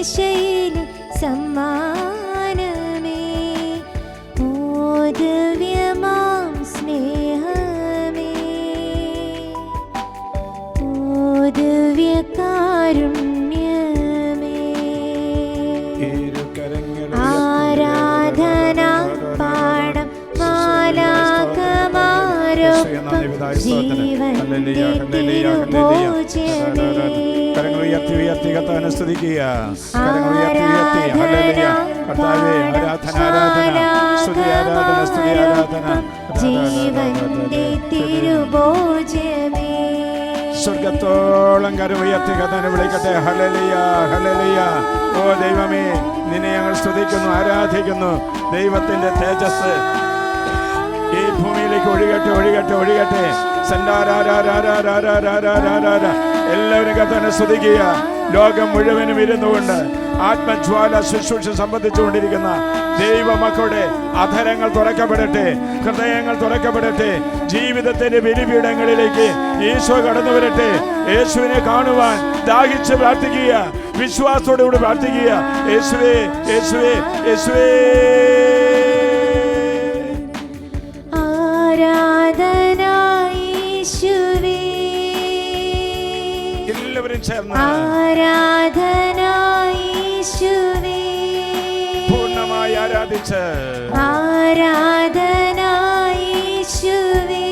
പ്രത്യാശയിലെ സമ്മാനമേ, ഓ ദിവ്യമാം സ്നേഹമേ, ഓ ദിവ്യകാരുണ്യമേ, ആരാധന പാടം മാലാഖമാരൊപ്പം ജീവന്റെ തിരുഭോജ്യമേ, ഉയർത്തി കർത്താവിനെ സ്തുതിക്കുക. ജീവന്റെ തിരുഭോജ്യമേ, സ്വർഗത്തോളം കരം ഉയർത്തി കർത്താവിനെ വിളിക്കട്ടെ. Hallelujah, hallelujah. ഓ ദൈവമേ, നിന്നെ ഞങ്ങൾ സ്തുതിക്കുന്നു, ആരാധിക്കുന്നു. ദൈവത്തിന്റെ തേജസ് ഈ ഭൂമിയിലേക്ക് ഒഴുകട്ടെ, ഒഴുകട്ടെ, ഒഴുകട്ടെ. എല്ലാവരും കർത്താവിനെ സ്തുതിക്കുക. ലോകം മുഴുവനും ഇരുന്നുകൊണ്ട് ആത്മജ്വാല ശുശ്രൂഷ സംബന്ധിച്ചുകൊണ്ടിരിക്കുന്ന ദൈവമക്കളുടെ അധരങ്ങൾ തുറക്കപ്പെടട്ടെ, ഹൃദയങ്ങൾ തുറക്കപ്പെടട്ടെ. ജീവിതത്തിന്റെ ബലിപീഠങ്ങളിലേക്ക് ഈശോ കടന്നു വരട്ടെ. യേശുവിനെ കാണുവാൻ ദാഹിച്ച് പ്രാർത്ഥിക്കുക, വിശ്വാസത്തോടുകൂടി പ്രാർത്ഥിക്കുക. യേശുവേ, യേശുവേ, യേശുവേ. എല്ലാവരും ചേർന്ന് ആരാധന യേശുവേ, പൂർണ്ണമായി ആരാധിച്ച് ആരാധന യേശുവേ,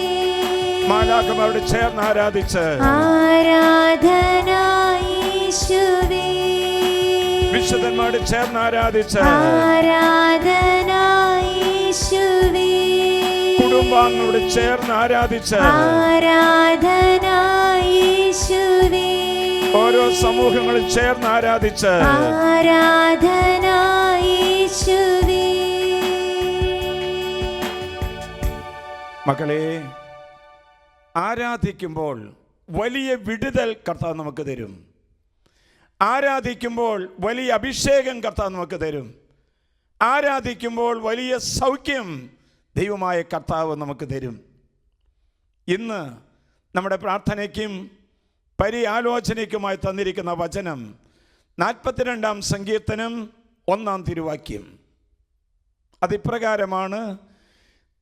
മാലാഖമാരോട് ചേർന്ന് ആരാധിച്ച് ആരാധന യേശുവേ, വിശുദ്ധന്മാരോട് ചേർന്ന് ആരാധിച്ച് ആരാധന യേശുവേ, കുടുംബാംഗങ്ങളോട് ചേർന്ന് ആരാധിച്ച് ആരാധന യേശുവേ, ഓരോ സമൂഹങ്ങളും ചേർന്ന് ആരാധിച്ച് ആരാധന യേശുവേ. മക്കളെ, ആരാധിക്കുമ്പോൾ വലിയ വിടുതൽ കർത്താവ് നമുക്ക് തരും. ആരാധിക്കുമ്പോൾ വലിയ അഭിഷേകം കർത്താവ് നമുക്ക് തരും. ആരാധിക്കുമ്പോൾ വലിയ സൗഖ്യം ദൈവമായ കർത്താവ് നമുക്ക് തരും. ഇന്ന് നമ്മുടെ പ്രാർത്ഥനയ്ക്കും പരിയാലോചനയ്ക്കുമായി തന്നിരിക്കുന്ന വചനം 42-ാം സങ്കീർത്തനം 1-ാം തിരുവാക്യം. അതിപ്രകാരമാണ്: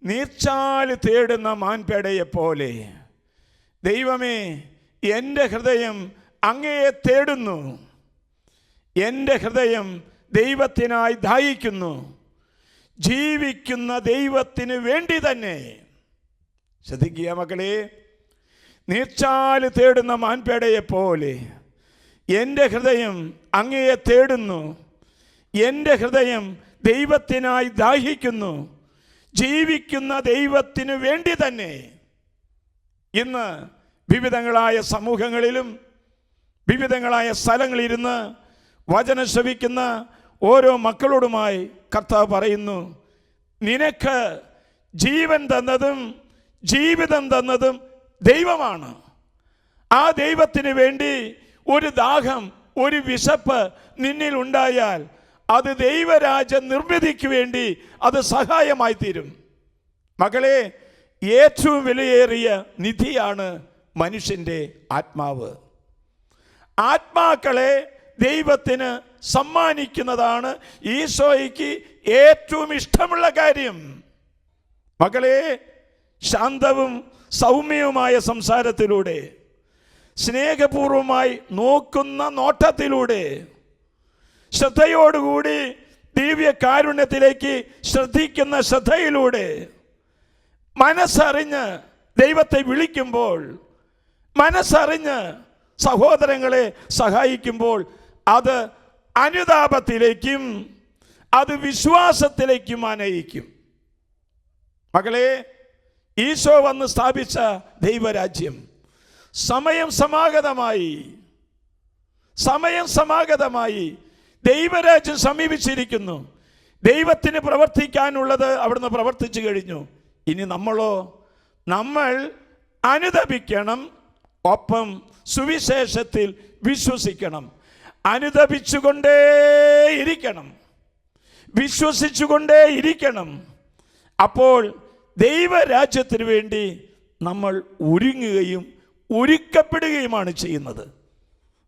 നീർച്ചാല് തേടുന്ന മാൻപേടയെപ്പോലെ ദൈവമേ, എൻ്റെ ഹൃദയം അങ്ങയെ തേടുന്നു. എൻ്റെ ഹൃദയം ദൈവത്തിനായി ദാഹിക്കുന്നു, ജീവിക്കുന്ന ദൈവത്തിന് വേണ്ടി തന്നെ. ശ്രദ്ധിക്കുക മക്കളെ, നീർച്ചാല് തേടുന്ന മാൻപേടയെപ്പോലെ എൻ്റെ ഹൃദയം അങ്ങയെ തേടുന്നു. എൻ്റെ ഹൃദയം ദൈവത്തിനായി ദാഹിക്കുന്നു, ജീവിക്കുന്ന ദൈവത്തിന് വേണ്ടി തന്നെ. ഇന്ന് വിവിധങ്ങളായ സമൂഹങ്ങളിലും വിവിധങ്ങളായ സ്ഥലങ്ങളിലിരുന്ന് വചനം ശ്രവിക്കുന്ന ഓരോ മക്കളോടുമായി കർത്താവ് പറയുന്നു: നിനക്ക് ജീവൻ തന്നതും ജീവിതം തന്നതും ദൈവമാണ്. ആ ദൈവത്തിന് വേണ്ടി ഒരു ദാഹം, ഒരു വിശപ്പ് നിന്നിൽ ഉണ്ടായാൽ അത് ദൈവരാജ്യ നിർമ്മിതിക്ക് വേണ്ടി അത് സഹായമായി തീരും. മകളെ, ഏറ്റവും വിലയേറിയ നിധിയാണ് മനുഷ്യൻ്റെ ആത്മാവ്. ആത്മാക്കളെ ദൈവത്തിന് സമ്മാനിക്കുന്നതാണ് ഈശോയ്ക്ക് ഏറ്റവും ഇഷ്ടമുള്ള കാര്യം. മകളെ, ശാന്തവും സൗമ്യവുമായ സംസാരത്തിലൂടെ, സ്നേഹപൂർവമായി നോക്കുന്ന നോട്ടത്തിലൂടെ, ശ്രദ്ധയോടുകൂടി ദിവ്യ കാരുണ്യത്തിലേക്ക് ശ്രദ്ധിക്കുന്ന ശ്രദ്ധയിലൂടെ, മനസ്സറിഞ്ഞ് ദൈവത്തെ വിളിക്കുമ്പോൾ, മനസ്സറിഞ്ഞ് സഹോദരങ്ങളെ സഹായിക്കുമ്പോൾ അത് അനുതാപത്തിലേക്കും അത് വിശ്വാസത്തിലേക്കും ആനയിക്കും. മകളെ, ഈശോ വന്ന് സ്ഥാപിച്ച ദൈവരാജ്യം സമയം സമാഗതമായി ദൈവരാജ്യം സമീപിച്ചിരിക്കുന്നു. ദൈവത്തിന് പ്രവർത്തിക്കാനുള്ളത് അവിടുന്ന് പ്രവർത്തിച്ചു കഴിഞ്ഞു. ഇനി നമ്മളോ? നമ്മൾ അനുതപിക്കണം, ഒപ്പം സുവിശേഷത്തിൽ വിശ്വസിക്കണം. അനുതപിച്ചുകൊണ്ടേയിരിക്കണം, വിശ്വസിച്ചുകൊണ്ടേയിരിക്കണം. അപ്പോൾ ദൈവരാജ്യത്തിന് വേണ്ടി നമ്മൾ ഒരുങ്ങുകയും ഒരുക്കപ്പെടുകയുമാണ് ചെയ്യുന്നത്.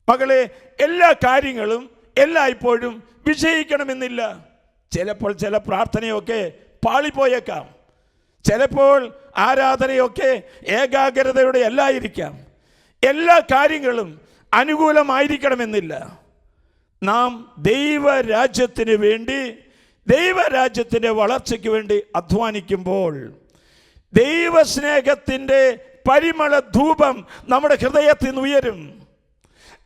മകളെ, എല്ലാ കാര്യങ്ങളും എല്ലായ്പ്പോഴും വിജയിക്കണമെന്നില്ല. ചിലപ്പോൾ ചില പ്രാർത്ഥനയൊക്കെ പാളിപ്പോയേക്കാം. ചിലപ്പോൾ ആരാധനയൊക്കെ ഏകാഗ്രതയോടെ അല്ലായിരിക്കാം. എല്ലാ കാര്യങ്ങളും അനുകൂലമായിരിക്കണമെന്നില്ല. നാം ദൈവരാജ്യത്തിന് വേണ്ടി, ദൈവരാജ്യത്തിൻ്റെ വളർച്ചയ്ക്ക് വേണ്ടി അധ്വാനിക്കുമ്പോൾ ദൈവസ്നേഹത്തിൻ്റെ പരിമള ധൂപം നമ്മുടെ ഹൃദയത്തിൽ നിന്ന് ഉയരും.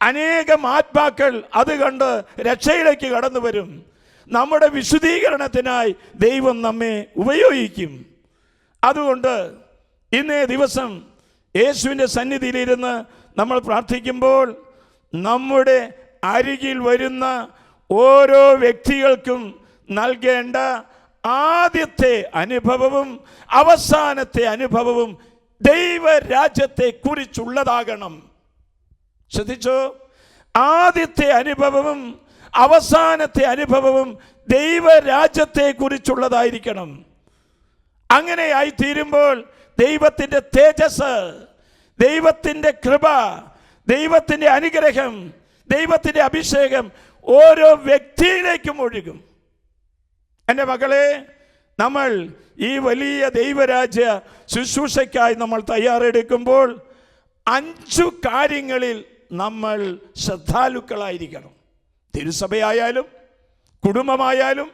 അനേകം ആത്മാക്കൾ അത് കണ്ട് രക്ഷയിലേക്ക് കടന്നു വരും. നമ്മുടെ വിശുദ്ധീകരണത്തിനായി ദൈവം നമ്മെ ഉപയോഗിക്കും. അതുകൊണ്ട് ഇന്നേ ദിവസം യേശുവിൻ്റെ സന്നിധിയിലിരുന്ന് നമ്മൾ പ്രാർത്ഥിക്കുമ്പോൾ നമ്മുടെ അരികിൽ വരുന്ന ഓരോ വ്യക്തികൾക്കും നൽകേണ്ട ആദ്യത്തെ അനുഭവവും അവസാനത്തെ അനുഭവവും ദൈവരാജ്യത്തെ കുറിച്ചുള്ളതാകണം. ശ്രദ്ധിച്ചോ? ആദ്യത്തെ അനുഭവവും അവസാനത്തെ അനുഭവവും ദൈവരാജ്യത്തെ കുറിച്ചുള്ളതായിരിക്കണം. അങ്ങനെയായി തീരുമ്പോൾ ദൈവത്തിൻ്റെ തേജസ്, ദൈവത്തിൻ്റെ കൃപ, ദൈവത്തിൻ്റെ അനുഗ്രഹം, ദൈവത്തിൻ്റെ അഭിഷേകം ഓരോ വ്യക്തിയിലേക്കും ഒഴുകും. എൻ്റെ മകളെ, നമ്മൾ ഈ വലിയ ദൈവരാജ്യ ശുശ്രൂഷയ്ക്കായി നമ്മൾ തയ്യാറെടുക്കുമ്പോൾ 5 കാര്യങ്ങളിൽ നമ്മൾ ശ്രദ്ധാലുക്കളായിരിക്കണം. തിരുസഭയായാലും കുടുംബമായാലും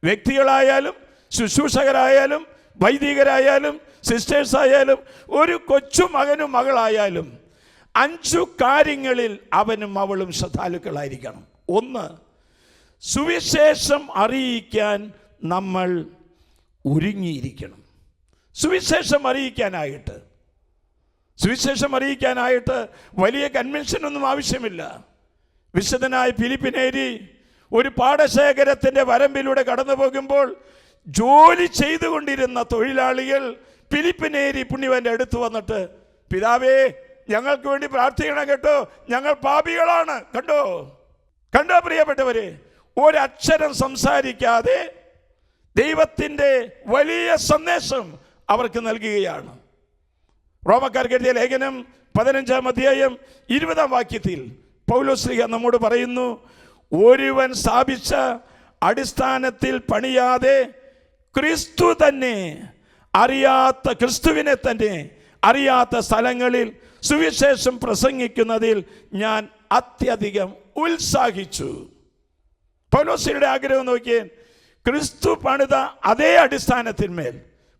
വ്യക്തികളായാലും ശുശ്രൂഷകരായാലും വൈദികരായാലും സിസ്റ്റേഴ്സായാലും ഒരു കൊച്ചു മകനും മകളായാലും 5 കാര്യങ്ങളിൽ അവനും അവളും ശ്രദ്ധാലുക്കളായിരിക്കണം. 1, സുവിശേഷം അറിയിക്കാൻ നമ്മൾ ഒരുങ്ങിയിരിക്കണം. സുവിശേഷം അറിയിക്കാനായിട്ട് വലിയ കൺവെൻഷനൊന്നും ആവശ്യമില്ല. വിശുദ്ധനായ ഫിലിപ്പിനേരി ഒരു പാടശേഖരത്തിൻ്റെ വരമ്പിലൂടെ കടന്നു പോകുമ്പോൾ ജോലി ചെയ്തുകൊണ്ടിരുന്ന തൊഴിലാളികൾ ഫിലിപ്പിനേരി പുണ്യവൻ്റെ അടുത്ത് വന്നിട്ട്, പിതാവേ, ഞങ്ങൾക്ക് വേണ്ടി പ്രാർത്ഥിക്കണം കേട്ടോ, ഞങ്ങൾ പാപികളാണ്. കണ്ടോ പ്രിയപ്പെട്ടവരെ, ഒരക്ഷരം സംസാരിക്കാതെ ദൈവത്തിൻ്റെ വലിയ സന്ദേശം അവർക്ക് നൽകുകയാണ്. റോമക്കാർക്ക് എഴുതിയ ലേഖനം 15-ാം അധ്യായം 20-ാം വാക്യത്തിൽ പൗലോസ്ലീഹ നമ്മോട് പറയുന്നു, ഒരുവൻ സ്ഥാപിച്ച അടിസ്ഥാനത്തിൽ പണിയാതെ ക്രിസ്തുവിനെ തന്നെ അറിയാത്ത സ്ഥലങ്ങളിൽ സുവിശേഷം പ്രസംഗിക്കുന്നതിൽ ഞാൻ അത്യധികം ഉത്സാഹിച്ചു. പൗലോസ്ലീഹയുടെ ആഗ്രഹം നോക്കിയേ, ക്രിസ്തു പണിത അതേ അടിസ്ഥാനത്തിന്മേൽ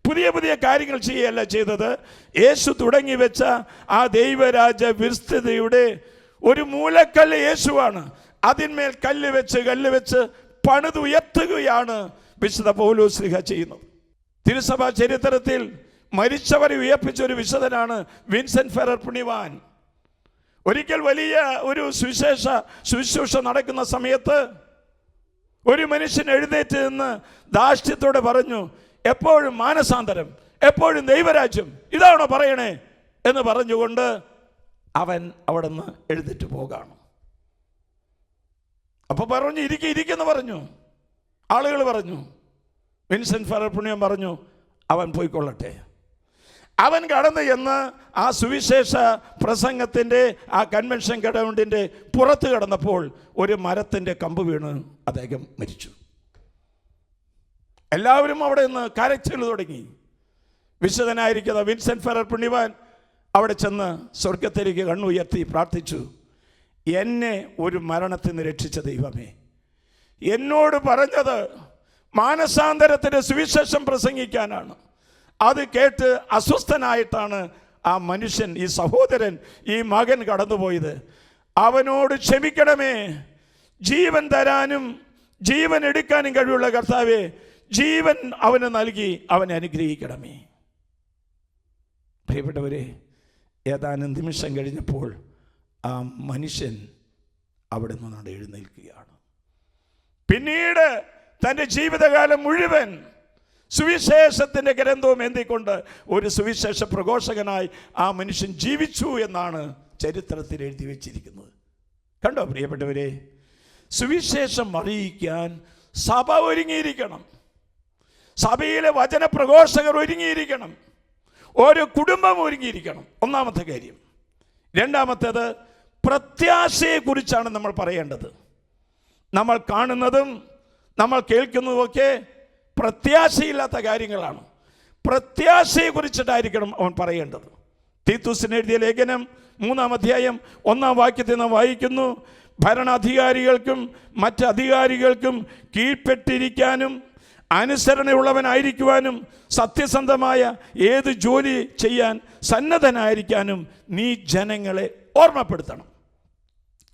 പുതിയ പുതിയ കാര്യങ്ങൾ ചെയ്യുകയല്ല ചെയ്തത്. യേശു തുടങ്ങി വെച്ച ആ ദൈവരാജ്യ വിസ്തൃതിയുടെ ഒരു മൂലക്കല്ല് യേശുവാണ്. അതിന്മേൽ കല്ല് വെച്ച് പണിതുയർത്തുകയാണ് വിശുദ്ധ പൗലോസ്ലീഹ ചെയ്യുന്നത്. തിരുസഭാ ചരിത്രത്തിൽ മരിച്ചവരെ ഉയർപ്പിച്ച ഒരു വിശുദ്ധനാണ് വിൻസെന്റ് ഫെറർ പുണ്യവാൻ. ഒരിക്കൽ വലിയ ഒരു ശുശ്രൂഷ നടക്കുന്ന സമയത്ത് ഒരു മനുഷ്യൻ എഴുന്നേറ്റ് നിന്ന് ധാർഷ്ട്യത്തോടെ പറഞ്ഞു, എപ്പോഴും മാനസാന്തരം, എപ്പോഴും ദൈവരാജ്യം, ഇതാണോ പറയണേ എന്ന് പറഞ്ഞുകൊണ്ട് അവൻ അവിടെ നിന്ന് എഴുന്നേറ്റ് പോകാണ്. അപ്പൊ പറഞ്ഞു, ഇരിക്കെന്ന് പറഞ്ഞു. ആളുകൾ പറഞ്ഞു, വിൻസെന്റ് ഫെറർ പുണ്യം പറഞ്ഞു, അവൻ പോയിക്കൊള്ളട്ടെ. അവൻ കടന്നു എന്ന് ആ സുവിശേഷ പ്രസംഗത്തിൻ്റെ ആ കൺവെൻഷൻ ഗ്രൗണ്ടിൻ്റെ പുറത്ത് കടന്നപ്പോൾ ഒരു മരത്തിൻ്റെ കമ്പ് വീണ് അദ്ദേഹം മരിച്ചു. എല്ലാവരും അവിടെ നിന്ന് കരച്ചിൽ തുടങ്ങി. വിശുദ്ധനായിരിക്കുന്ന വിൻസെന്റ് ഫെറർ പുണ്യവാൻ അവിടെ ചെന്ന് സ്വർഗത്തിലേക്ക് കണ്ണുയർത്തി പ്രാർത്ഥിച്ചു, എന്നെ ഒരു മരണത്തിൽ നിന്ന് രക്ഷിച്ച ദൈവമേ, എന്നോട് പറഞ്ഞത് മാനസാന്തരത്തിൻ്റെ സുവിശേഷം പ്രസംഗിക്കാനാണ്. അത് കേട്ട് അസ്വസ്ഥനായിട്ടാണ് ആ മനുഷ്യൻ, ഈ സഹോദരൻ, ഈ മകൻ കടന്നുപോയത്. അവനോട് ക്ഷമിക്കണമേ, ജീവൻ തരാനും ജീവൻ എടുക്കാനും കഴിവുള്ള കർത്താവേ, ജീവൻ അവന് നൽകി അവനെ അനുഗ്രഹിക്കണമേ. പ്രിയപ്പെട്ടവരെ, ഏതാനും നിമിഷം കഴിഞ്ഞപ്പോൾ ആ മനുഷ്യൻ അവിടെ നിന്നാണ് എഴുന്നേൽക്കുകയാണ്. പിന്നീട് തൻ്റെ ജീവിതകാലം മുഴുവൻ സുവിശേഷത്തിൻ്റെ ഗ്രന്ഥവും എന്തിക്കൊണ്ട് ഒരു സുവിശേഷ പ്രഘോഷകനായി ആ മനുഷ്യൻ ജീവിച്ചു എന്നാണ് ചരിത്രത്തിൽ എഴുതി വച്ചിരിക്കുന്നത്. കണ്ടോ പ്രിയപ്പെട്ടവരെ, സുവിശേഷം അറിയിക്കാൻ സഭ ഒരുങ്ങിയിരിക്കണം. സഭയിലെ വചന പ്രഘോഷകർ ഒരുങ്ങിയിരിക്കണം. ഓരോ കുടുംബം ഒരുങ്ങിയിരിക്കണം. ഒന്നാമത്തെ കാര്യം. രണ്ടാമത്തേത്, പ്രത്യാശയെക്കുറിച്ചാണ് നമ്മൾ പറയേണ്ടത്. നമ്മൾ കാണുന്നതും നമ്മൾ കേൾക്കുന്നതുമൊക്കെ പ്രത്യാശയില്ലാത്ത കാര്യങ്ങളാണ്. പ്രത്യാശയെ കുറിച്ചിട്ടായിരിക്കണം അവൻ പറയേണ്ടത്. തീത്തുസിന് എഴുതിയ ലേഖനം 3-ാം അധ്യായം 1-ാം വാക്യത്തിൽ നാം വായിക്കുന്നു, ഭരണാധികാരികൾക്കും മറ്റ് അധികാരികൾക്കും കീഴ്പ്പെട്ടിരിക്കാനും അനുസരണയുള്ളവനായിരിക്കുവാനും സത്യസന്ധമായ ഏത് ജോലി ചെയ്യാൻ സന്നദ്ധനായിരിക്കാനും നീ ജനങ്ങളെ ഓർമ്മപ്പെടുത്തണം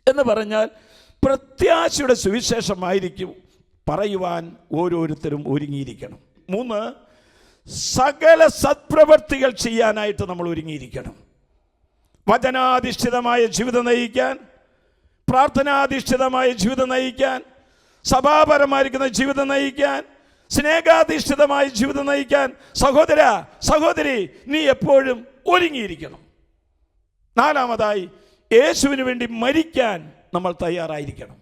എന്ന് പറഞ്ഞാൽ പ്രത്യാശയുടെ സുവിശേഷമായിരിക്കും പറയുവാൻ ഓരോരുത്തരും ഒരുങ്ങിയിരിക്കണം. 3, സകല സത്പ്രവർത്തികൾ ചെയ്യാനായിട്ട് നമ്മൾ ഒരുങ്ങിയിരിക്കണം. വചനാധിഷ്ഠിതമായ ജീവിതം നയിക്കാൻ, പ്രാർത്ഥനാധിഷ്ഠിതമായ ജീവിതം നയിക്കാൻ, സഭാപരമായിരിക്കുന്ന ജീവിതം നയിക്കാൻ, സ്നേഹാധിഷ്ഠിതമായ ജീവിതം നയിക്കാൻ സഹോദര സഹോദരി നീ എപ്പോഴും ഒരുങ്ങിയിരിക്കണം. 4-മതായി യേശുവിന് വേണ്ടി മരിക്കാൻ നമ്മൾ തയ്യാറായിരിക്കണം.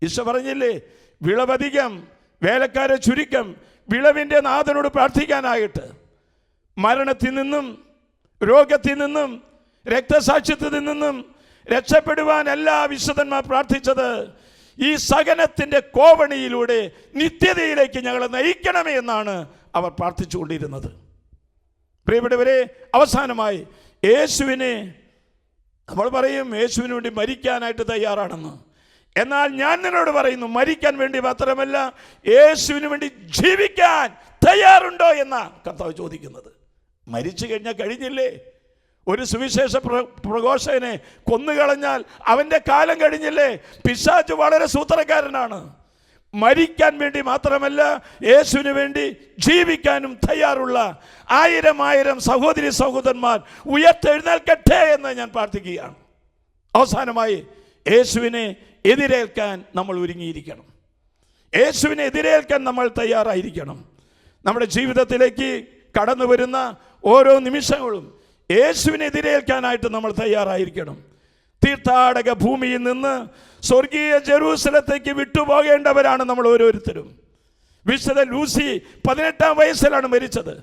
ഈശോ പറഞ്ഞില്ലേ, വിളവധികം വേലക്കാരെ ചുരുക്കം. വിളവിൻ്റെ നാഥനോട് പ്രാർത്ഥിക്കാനായിട്ട് മരണത്തിൽ നിന്നും രോഗത്തിൽ നിന്നും രക്തസാക്ഷ്യത്തിൽ നിന്നും രക്ഷപ്പെടുവാൻ എല്ലാ വിശുദ്ധന്മാർ പ്രാർത്ഥിച്ചത് ഈ സഹനത്തിൻ്റെ കോവണിയിലൂടെ നിത്യതയിലേക്ക് ഞങ്ങളെ നയിക്കണമേ എന്നാണ് അവർ പ്രാർത്ഥിച്ചുകൊണ്ടിരുന്നത്. പ്രിയപ്പെട്ടവരെ, അവസാനമായി യേശുവിനെ നമ്മൾ പറയും യേശുവിന് വേണ്ടി മരിക്കാനായിട്ട് തയ്യാറാണെന്ന്. എന്നാൽ ഞാൻ നിന്നോട് പറയുന്നു, മരിക്കാൻ വേണ്ടി മാത്രമല്ല യേശുവിന് വേണ്ടി ജീവിക്കാൻ തയ്യാറുണ്ടോ എന്നാ കർത്താവ് ചോദിക്കുന്നത്. മരിച്ചു കഴിഞ്ഞാൽ കഴിഞ്ഞില്ലേ? ഒരു സുവിശേഷ പ്രഘോഷകനെ കൊന്നുകളഞ്ഞാൽ അവൻ്റെ കാലം കഴിഞ്ഞില്ലേ? പിശാച് വളരെ സൂത്രക്കാരനാണ്. മരിക്കാൻ വേണ്ടി മാത്രമല്ല യേശുവിന് വേണ്ടി ജീവിക്കാനും തയ്യാറുള്ള 1000 സഹോദരി സഹോദരന്മാർ ഉയർത്തെഴുന്നേൽക്കട്ടെ എന്ന് ഞാൻ പ്രാർത്ഥിക്കുകയാണ്. അവസാനമായി യേശുവിനെ എതിരേൽക്കാൻ നമ്മൾ ഒരുങ്ങിയിരിക്കണം. യേശുവിനെ എതിരേൽക്കാൻ നമ്മൾ തയ്യാറായിരിക്കണം. നമ്മുടെ ജീവിതത്തിലേക്ക് കടന്നു വരുന്ന ഓരോ നിമിഷങ്ങളും യേശുവിനെ എതിരേൽക്കാനായിട്ട് നമ്മൾ തയ്യാറായിരിക്കണം. തീർത്ഥാടക ഭൂമിയിൽ നിന്ന് സ്വർഗീയ ജെറൂസലത്തേക്ക് വിട്ടുപോകേണ്ടവരാണ് നമ്മൾ ഓരോരുത്തരും. വിശുദ്ധ ലൂസി 18-ാം വയസ്സിലാണ് മരിച്ചത്.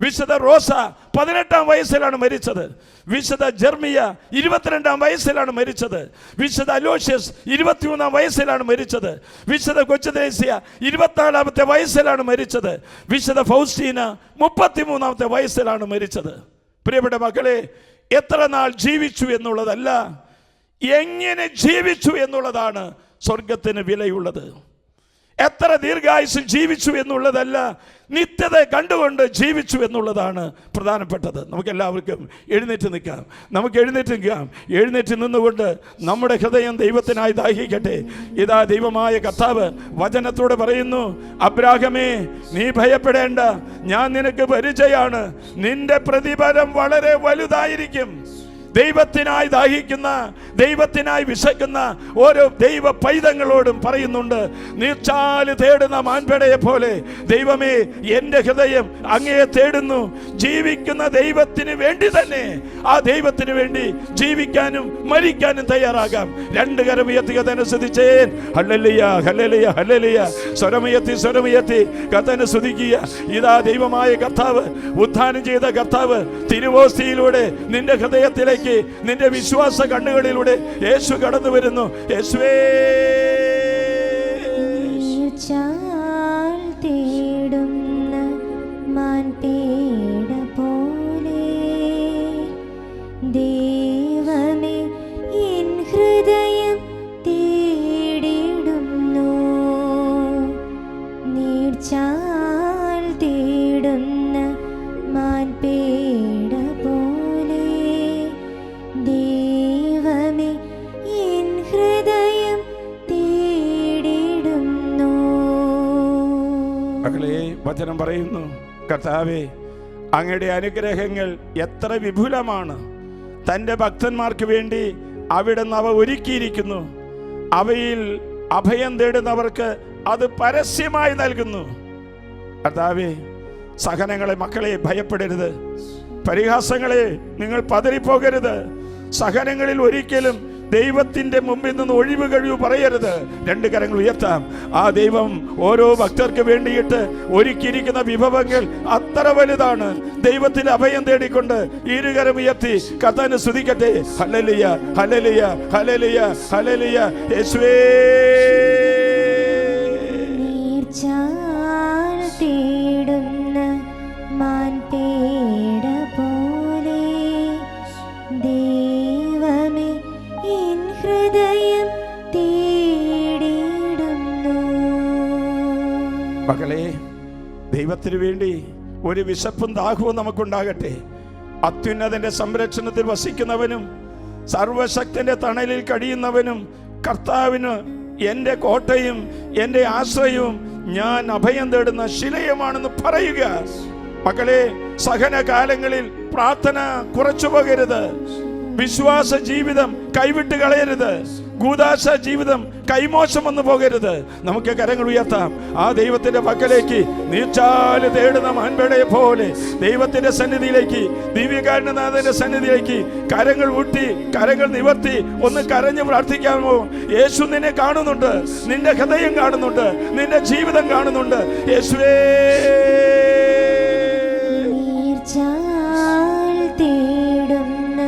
വിശുദ്ധ റോസ 18-ാം വയസ്സിലാണ് മരിച്ചത്. വിശുദ്ധ ജെർമിയ 22-ാം വയസ്സിലാണ് മരിച്ചത്. വിശുദ്ധ അലോഷ്യസ് 23-ാം വയസ്സിലാണ് മരിച്ചത്. വിശുദ്ധ കൊച്ചുത്രേസ്യ 24-ാമത്തെ വയസ്സിലാണ് മരിച്ചത്. വിശുദ്ധ ഫൗസ്റ്റീന 33-ാമത്തെ വയസ്സിലാണ് മരിച്ചത്. പ്രിയപ്പെട്ട മക്കളെ, എത്ര നാൾ ജീവിച്ചു എന്നുള്ളതല്ല, എങ്ങനെ ജീവിച്ചു എന്നുള്ളതാണ് സ്വർഗത്തിന് വിലയുള്ളത്. എത്ര ദീർഘായുസ് ജീവിച്ചു എന്നുള്ളതല്ല, നിത്യത കണ്ടുകൊണ്ട് ജീവിച്ചു എന്നുള്ളതാണ് പ്രധാനപ്പെട്ടത്. നമുക്കെല്ലാവർക്കും എഴുന്നേറ്റ് നിൽക്കാം. എഴുന്നേറ്റ് നിന്നുകൊണ്ട് നമ്മുടെ ഹൃദയം ദൈവത്തിനായി ദാഹിക്കട്ടെ. ഇതാ ദൈവമായ കർത്താവ് വചനത്തോടെ പറയുന്നു, അബ്രാഹമേ നീ ഭയപ്പെടേണ്ട, ഞാൻ നിനക്ക് പരിചയമാണ്, നിന്റെ പ്രതിഫലം വളരെ വലുതായിരിക്കും. ദൈവത്തിനായി ദാഹിക്കുന്ന, ദൈവത്തിനായി വിശക്കുന്ന ഓരോ ദൈവ പൈതങ്ങളോടും പറയുന്നുണ്ട്, നീർച്ചാല് തേടുന്ന മാൻപേടയെ പോലെ ദൈവമേ എൻ്റെ ഹൃദയം അങ്ങയെ തേടുന്നു. ജീവിക്കുന്ന ദൈവത്തിന് വേണ്ടി തന്നെ, ആ ദൈവത്തിന് വേണ്ടി ജീവിക്കാനും മരിക്കാനും തയ്യാറാകാം. 2 കരം ഉയർത്തി കർത്താവിനെ സ്തുതിച്ചേൻ. ഹല്ലേലൂയ ഹല്ലേലൂയ ഹല്ലേലൂയ. സ്വരമുയർത്തി കർത്താവിനെ സ്തുതിക്കുക. ഇതാ ദൈവമായ കർത്താവ്, ഉത്ഥാനം ചെയ്ത കർത്താവ് തിരുവോസ്തിയിലൂടെ നിന്റെ ഹൃദയത്തിലേക്ക്, നിന്റെ വിശ്വാസ കണ്ണുകളിലൂടെ യേശു കടന്നു വരുന്നു. യേശുവേ തേടുന്ന മാൻപേട പോലെ ദൈവമേ എൻ ഹൃദയം തേടിടുന്നു. നീർച്ചാൽ തേടുന്ന മാൻപേട പോലെ ദൈവമേ എൻ ഹൃദയം തേടിടുന്നു. മക്കളെ, വചനം പറയുന്നു, കർത്താവേ അങ്ങയുടെ അനുഗ്രഹങ്ങൾ എത്ര വിപുലമാണ്. തൻ്റെ ഭക്തന്മാർക്ക് വേണ്ടി അവിടുന്ന് അവ ഒരുക്കിയിരിക്കുന്നു. അവയിൽ അഭയം തേടുന്നവർക്ക് അത് പരസ്യമായി നൽകുന്നു. കർത്താവേ, സഹനങ്ങളെ മക്കളെ ഭയപ്പെടരുത്. പരിഹാസങ്ങളെ നിങ്ങൾ പതറിപ്പോകരുത്. സഹനങ്ങളിൽ ഒരിക്കലും ദൈവത്തിൻ്റെ മുമ്പിൽ നിന്ന് ഒഴിവ് കഴിവ് പറയരുത്. 2 കരങ്ങൾ ഉയർത്താം. ആ ദൈവം ഓരോ ഭക്തർക്ക് വേണ്ടിയിട്ട് ഒരുക്കിയിരിക്കുന്ന വിഭവങ്ങൾ അത്ര വലുതാണ്. ദൈവത്തിന് അഭയം തേടിക്കൊണ്ട് 2 കരം ഉയർത്തി കർത്താവിനെ സ്തുതിക്കട്ടെ. ഹല്ലേലൂയ ഹല്ലേലൂയ ഹല്ലേലൂയ ഹല്ലേലൂയ. യേശുവേ മകളെ, ദൈവത്തിന് വേണ്ടി ഒരു വിശപ്പും ദാഹവും നമുക്കുണ്ടാകട്ടെ. അത്യുന്നതന്റെ സംരക്ഷണത്തിൽ വസിക്കുന്നവനും സർവശക്തന്റെ തണലിൽ കഴിയുന്നവനും കർത്താവിന് എൻ്റെ കോട്ടയും എൻ്റെ ആശ്രയവും ഞാൻ അഭയം തേടുന്ന ശിലയുമാണെന്ന് പറയുക. മക്കളെ, സഹനകാലങ്ങളിൽ പ്രാർത്ഥന കുറച്ചു പോകരുത്. വിശ്വാസ ജീവിതം കൈവിട്ട് കളയരുത്. കൂദാശ ജീവിതം കൈമോശം വന്നു പോകരുത്. നമുക്ക് കരങ്ങൾ ഉയർത്താം. ആ ദൈവത്തിന്റെ പക്കലേക്ക് നീർച്ചാല് തേടുന്ന മാൻപേടയെ പോലെ ദൈവത്തിന്റെ സന്നിധിയിലേക്ക്, ദിവ്യകാരുണ്യനാഥന്റെ സന്നിധിയിലേക്ക് കരങ്ങൾ ഊട്ടി, കരങ്ങൾ നിവർത്തി ഒന്ന് കരഞ്ഞ് പ്രാർത്ഥിക്കാമോ? യേശു നിന്നെ കാണുന്നുണ്ട്, നിന്റെ ഹൃദയം കാണുന്നുണ്ട്, നിന്റെ ജീവിതം കാണുന്നുണ്ട്. യേശുവേ, തേടുന്ന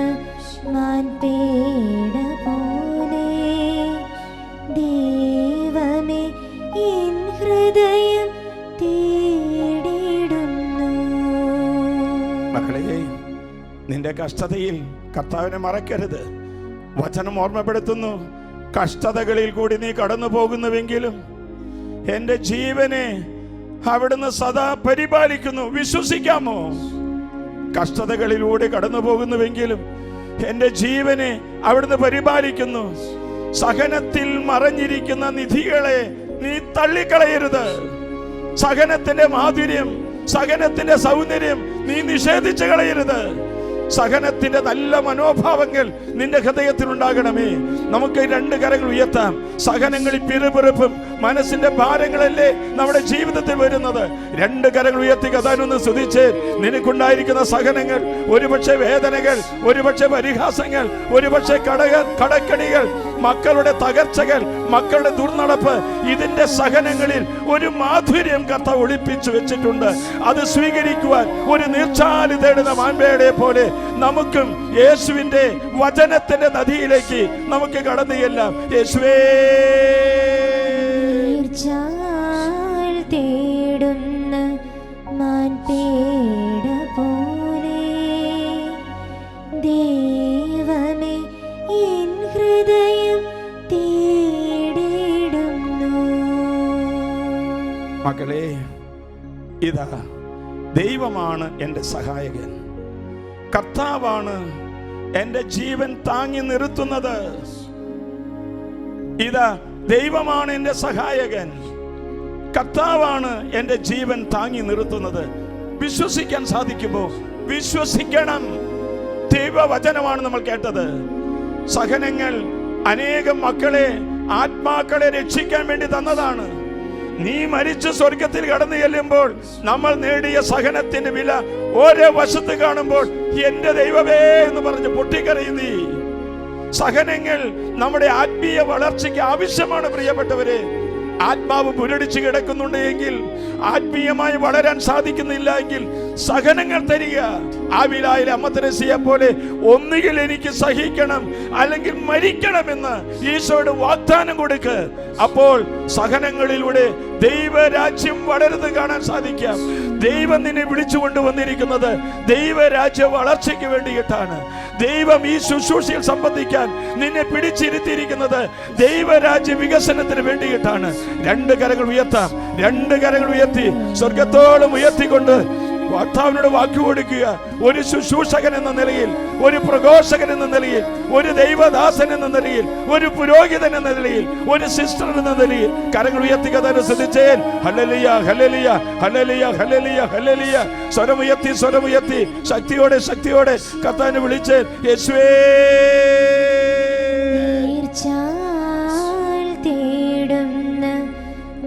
മാൻപേട പോലെ ദൈവമേ എൻ ഹൃദയം തേടിടുന്നു. മക്കളെ, നിന്റെ കഷ്ടതയിൽ കർത്താവിനെ മറക്കരുത്. വചനം ഓർമ്മപ്പെടുത്തുന്നു, കഷ്ടതകളിൽ കൂടി നീ കടന്നു പോകുന്നുവെങ്കിലും എൻ്റെ ജീവനെ അവിടുന്ന് സദാ പരിപാലിക്കുന്നു. വിശ്വസിക്കാമോ? കഷ്ടതകളിലൂടെ കടന്നു പോകുന്നുവെങ്കിലും എൻ്റെ ജീവനെ അവിടുന്ന് പരിപാലിക്കുന്നു. സഹനത്തിൽ മറഞ്ഞിരിക്കുന്ന നിധികളെ നീ തള്ളിക്കളയരുത്. സഹനത്തിന്റെ മാധുര്യം, സഹനത്തിന്റെ സൗന്ദര്യം നീ നിഷേധിച്ചു കളയരുത്. സഹനത്തിന്റെ നല്ല മനോഭാവങ്ങൾ നിന്റെ ഹൃദയത്തിൽ ഉണ്ടാകണമേ. നമുക്ക് രണ്ട് കരങ്ങൾ ഉയർത്താം. സഹനങ്ങളിൽ പിറുപിറുപ്പും മനസ്സിന്റെ ഭാരങ്ങളല്ലേ നമ്മുടെ ജീവിതത്തിൽ വരുന്നത്. രണ്ട് കരങ്ങൾ ഉയർത്തി കഥാനൊന്ന് സ്തുതിച്ച്, നിനക്കുണ്ടായിരിക്കുന്ന സഹനങ്ങൾ, ഒരുപക്ഷെ വേദനകൾ, ഒരുപക്ഷെ പരിഹാസങ്ങൾ, ഒരുപക്ഷെ കടക്കണികൾ, മക്കളുടെ തകർച്ചകൾ, മക്കളുടെ ദുർനടപ്പ്, ഇതിന്റെ സഹനങ്ങളിൽ ഒരു മാധുര്യം കർത്താവ് ഒളിപ്പിച്ചു വെച്ചിട്ടുണ്ട്. അത് സ്വീകരിക്കുവാൻ ഒരു നീർച്ചാല് തേടുന്ന മാൻപേടയെ പോലെ നമുക്കും യേശുവിന്റെ വചനത്തിന്റെ നദിയിലേക്ക് നമുക്ക് കടന്നു ചെല്ലാം. യേശുവേ, തേടുന്ന മാൻപേട പോലെ ദൈവമേ എൻ ഹൃദയം തേടിടുന്നു. മക്കളെ, ഇതാ ദൈവമാണ് എൻ്റെ സഹായകൻ. കർത്താവാണ് എൻ്റെ ജീവൻ താങ്ങി നിർത്തുന്നത്. ഇതാ ദൈവമാണ് എൻ്റെ സഹായകൻ. കർത്താവാണ് എൻ്റെ ജീവൻ താങ്ങി നിർത്തുന്നത്. വിശ്വസിക്കാൻ സാധിക്കുമോ? വിശ്വസിക്കണം. ദൈവവചനമാണ് നമ്മൾ കേട്ടത്. സഹനങ്ങൾ അനേകം മക്കളെ, ആത്മാക്കളെ രക്ഷിക്കാൻ വേണ്ടി തന്നതാണ്. നീ മരിച്ച് സ്വർഗത്തിൽ കടന്നു ചെല്ലുമ്പോൾ നമ്മൾ നേടിയ സഹനത്തിന്റെ വില ഓരോ വശത്ത് കാണുമ്പോൾ എന്റെ ദൈവമേ എന്ന് പറഞ്ഞ് പൊട്ടിക്കരയും നീ. സഹനങ്ങൾ നമ്മുടെ ആത്മീയ വളർച്ചയ്ക്ക് ആവശ്യമാണ് പ്രിയപ്പെട്ടവരെ. ആത്മാവ് പുരടിച്ച് കിടക്കുന്നുണ്ട് എങ്കിൽ, ആത്മീയമായി വളരാൻ സാധിക്കുന്നില്ല എങ്കിൽ സഹനങ്ങൾ തരിക. ആവിലായിലെ അമ്മ തെരേസയെ പോലെ ഒന്നുകിൽ എനിക്ക് സഹിക്കണം അല്ലെങ്കിൽ മരിക്കണമെന്ന് ഈശോയുടെ വാഗ്ദാനം കൊടുക്ക്. അപ്പോൾ സഹനങ്ങളിലൂടെ ദൈവരാജ്യം വളരുന്നത് കാണാൻ സാധിക്കാം. ദൈവം നിന്നെ വിളിച്ചുകൊണ്ട് വന്നിരിക്കുന്നത് ദൈവരാജ്യ വളർച്ചയ്ക്ക് വേണ്ടിയിട്ടാണ്. ദൈവം ഈ ശുശ്രൂഷയിൽ സംബന്ധിക്കാൻ നിന്നെ പിടിച്ചിരുത്തിയിരിക്കുന്നത് ദൈവരാജ്യ വികസനത്തിന് വേണ്ടിയിട്ടാണ്. രണ്ട് കരങ്ങൾ ഉയർത്താം. രണ്ട് കരങ്ങൾ ഉയർത്തി സ്വർഗത്തോളം ഉയർത്തിക്കൊണ്ട് കർത്താവിനോട് വാക്ക് കൊടുക്കുക. ഒരു ശുശ്രൂഷകൻ എന്ന നിലയിൽ, ഒരു പ്രഘോഷകൻ എന്ന നിലയിൽ, ഒരു ദൈവദാസൻ എന്ന നിലയിൽ, ഒരു പുരോഹിതൻ എന്ന നിലയിൽ, ഒരു സിസ്റ്റർ എന്ന നിലയിൽ കരങ്ങൾ ഉയർത്തി കഥാനെ ശ്രദ്ധിച്ചേൻ. ഹല്ലേലൂയ, ഹല്ലേലൂയ, ഹല്ലേലൂയ, ഹല്ലേലൂയ, ഹല്ലേലൂയ. സ്വരമുയർത്തി, സ്വരമുയർത്തി ശക്തിയോടെ, ശക്തിയോടെ കർത്താവിനെ വിളിച്ചേൻ. യേശുവേ, തേടുന്ന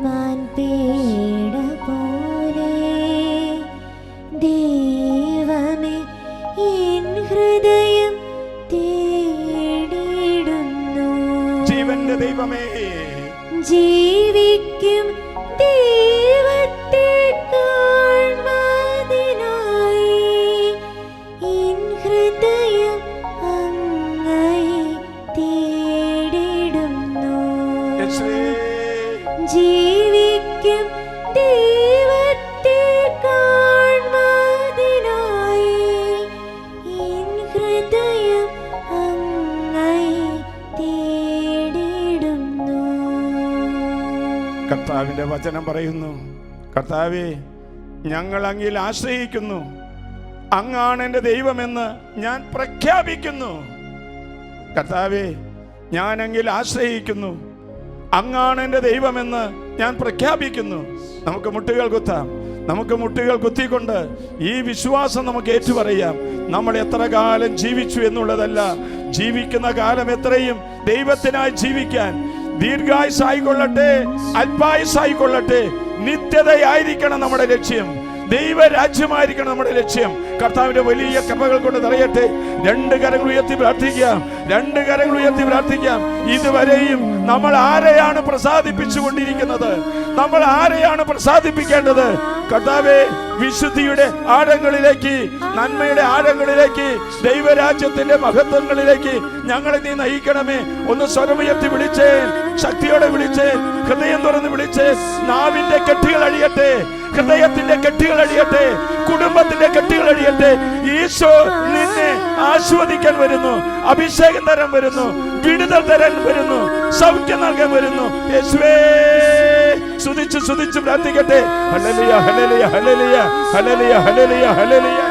മാൻപേട പോലെ ദൈവമേ എൻ ഹൃദയം തേടിടുന്നു. ജീവന്റെ ദൈവമേ, ജീവിക്കും ദൈവത്തെ കാണുന്നതിനായി എൻ ഹൃദയം അങ്ങയെ തേടിടുന്നു. ജീവിക്കും ദൈവത്തെ കാണുന്നതിനായി എൻ ഹൃദയം അങ്ങയെ തേടിടുന്നു. കർത്താവിന്റെ വചനം പറയുന്നു, കർത്താവേ, ഞങ്ങൾ അങ്ങിൽ ആശ്രയിക്കുന്നു, അങ്ങാണ് എൻ്റെ ദൈവമെന്ന് ഞാൻ പ്രഖ്യാപിക്കുന്നു. കർത്താവേ, ഞാൻ അങ്ങിൽ ആശ്രയിക്കുന്നു, അങ്ങാണ് എൻ്റെ ദൈവമെന്ന് ഞാൻ പ്രഖ്യാപിക്കുന്നു. നമുക്ക് മുട്ടുകൾ കുത്താം. നമുക്ക് മുട്ടുകൾ കുത്തിക്കൊണ്ട് ഈ വിശ്വാസം നമുക്ക് ഏറ്റുപറയാം. നമ്മൾ എത്ര കാലം ജീവിച്ചു എന്നുള്ളതല്ല, ജീവിക്കുന്ന കാലം എത്രയും ദൈവത്തിനായി ജീവിക്കാൻ. ദീർഘായുസായിക്കൊള്ളട്ടെ, അല്പായുസായിക്കൊള്ളട്ടെ, നിത്യതയായിരിക്കണം നമ്മുടെ ലക്ഷ്യം. ദൈവരാജ്യമായിരിക്കണം നമ്മുടെ ലക്ഷ്യം. കർത്താവിന്റെ വലിയ കൃപകൾ കൊണ്ട് നിറയട്ടെ. രണ്ട് കരങ്ങൾ ഉയർത്തി പ്രാർത്ഥിക്കാം. രണ്ട് കരങ്ങൾ ഉയർത്തി പ്രാർത്ഥിക്കാം. ഇതുവരെയും നമ്മൾ ആരെയാണ് പ്രസാദിപ്പിച്ചുകൊണ്ടിരിക്കുന്നത്? നമ്മൾ ആരെയാണ് പ്രസാദിപ്പിക്കേണ്ടത്? കർത്താവേ, വിശുദ്ധിയുടെ ആഴങ്ങളിലേക്ക്, നന്മയുടെ ആഴങ്ങളിലേക്ക്, ദൈവരാജ്യത്തിന്റെ മഹത്വങ്ങളിലേക്ക് ഞങ്ങളെ നീ നയിക്കണമേ. ഒന്ന് സ്വരമുയർത്തി വിളിച്ചേ, ശക്തിയോടെ വിളിച്ചേ, ഹൃദയം തുറന്ന് വിളിച്ചേ. നാവിന്റെ കെട്ടുകൾ അഴിയട്ടെ, ഹൃദയത്തിന്റെ കെട്ടുകൾ അഴിയട്ടെ, കുടുംബത്തിന്റെ കെട്ടുകൾ അഴിയട്ടെ. ഈശോ നിന്നെ ആസ്വദിക്കാൻ വരുന്നു, അഭിഷേകം തരാൻ വരുന്നു, വിടുതൽ തരാൻ വരുന്നു, സൗഖ്യം നൽകാൻ വരുന്നു. യേശുവേ, സ്തുതിച്ച് പ്രാർത്ഥിക്കട്ടെ. ഹല്ലേലൂയ, ഹല്ലേലൂയ, ഹല്ലേലൂയ, ഹല്ലേലൂയ, ഹല്ലേലൂയ, ഹല്ലേലൂയ.